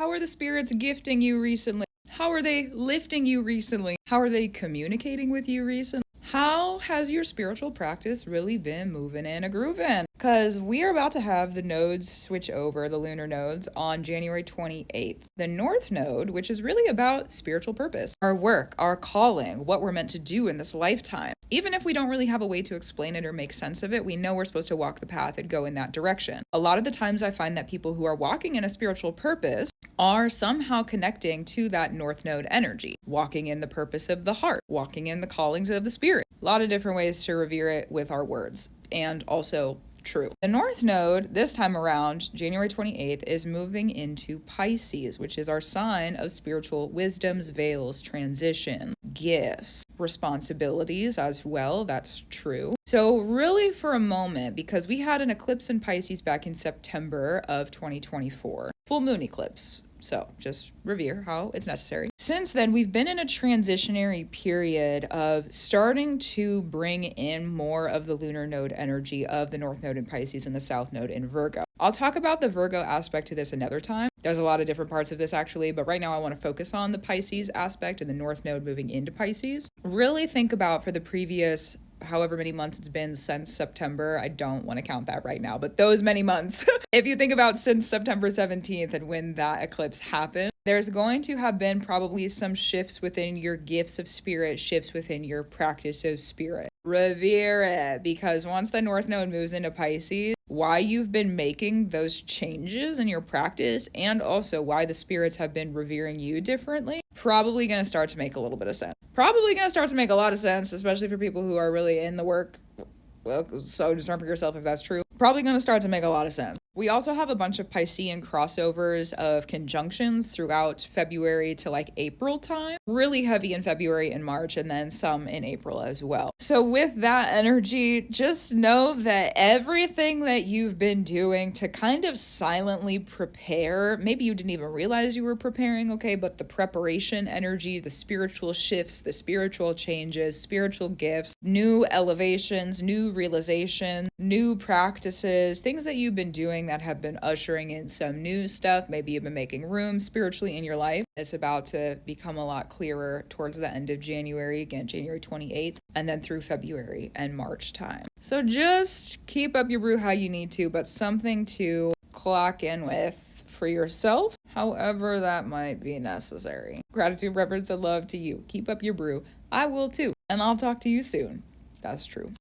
How are the spirits gifting you recently? How are they lifting you recently? How are they communicating with you recently? How has your spiritual practice really been moving and a grooving? Because we are about to have the nodes switch over, the lunar nodes, on January 28th. The north node, which is really about spiritual purpose, our work, our calling, what we're meant to do in this lifetime. Even if we don't really have a way to explain it or make sense of it, we know we're supposed to walk the path and go in that direction. A lot of the times I find that people who are walking in a spiritual purpose are somehow connecting to that north node energy, walking in the purpose of the heart, walking in the callings of the spirit. A lot of different ways to revere it with our words, and also true. The north node this time around, January 28th, is moving into Pisces, which is our sign of spiritual wisdoms, veils, transition, gifts, responsibilities as well. That's true. So really for a moment, because we had an eclipse in Pisces back in September of 2024, full moon eclipse. So just revere how it's necessary. Since then, we've been in a transitionary period of starting to bring in more of the lunar node energy of the north node in Pisces and the south node in Virgo. I'll talk about the Virgo aspect to this another time. There's a lot of different parts of this actually, but right now I want to focus on the Pisces aspect and the north node moving into Pisces. Really think about for the previous however many months it's been since September. I don't want to count that right now, but those many months. If you think about since September 17th and when that eclipse happened, there's going to have been probably some shifts within your gifts of spirit, shifts within your practice of spirit. Revere it, because once the north node moves into Pisces, why you've been making those changes in your practice and also why the spirits have been revering you differently, probably going to start to make a little bit of sense. Probably going to start to make a lot of sense, especially for people who are really in the work. Well, so discern for yourself if that's true. Probably going to start to make a lot of sense. We also have a bunch of Piscean crossovers of conjunctions throughout February to like April time. Really heavy in February and March, and then some in April as well. So with that energy, just know that everything that you've been doing to kind of silently prepare, maybe you didn't even realize you were preparing, okay, but the preparation energy, the spiritual shifts, the spiritual changes, spiritual gifts, new elevations, new realization, new practices, things that you've been doing that have been ushering in some new stuff. Maybe you've been making room spiritually in your life. It's about to become a lot clearer towards the end of January, again, January 28th, and then through February and March time. So just keep up your brew how you need to, but something to clock in with for yourself, however that might be necessary. Gratitude, reverence, and love to you. Keep up your brew. I will too. And I'll talk to you soon. That's true.